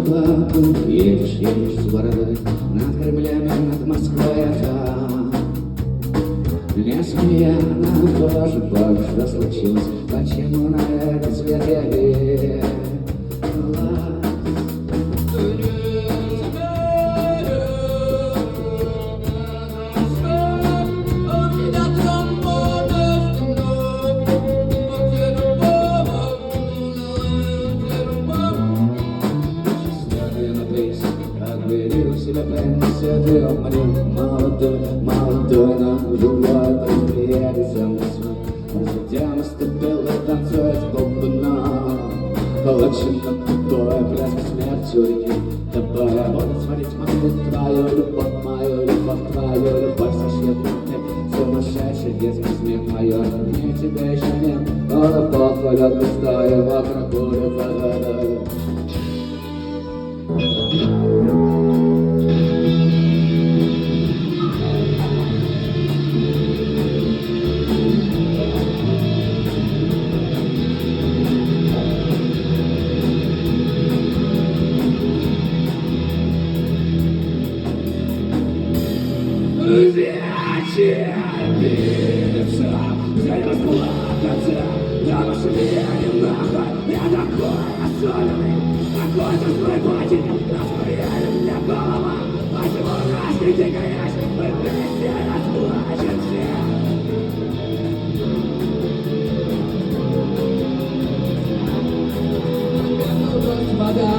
облаку едешь, едешь с бородой над Кремлем и над Москвой, там не смеяна, боже, боже, что случилось? Почему на этот свет я век? Себя принесет и умрет молодой, молодой, но живой предприятие самый свой. Затем наступил и танцует бубна, лучше на тупое пляску смертью реки. Тобой я буду смотреть мою любовь, твою любовь сошьет мне сумасшедший детский смех майор. Мне тебя еще нет, но любовь пойдет пустая, вокруг будет водой. Зачем биться, зайдешь плакаться, да пошли нахуй, я такой особенный, такой чужой платит, распределен для голова, почему нас критикаешь, мы вместе расплачемся. Господа,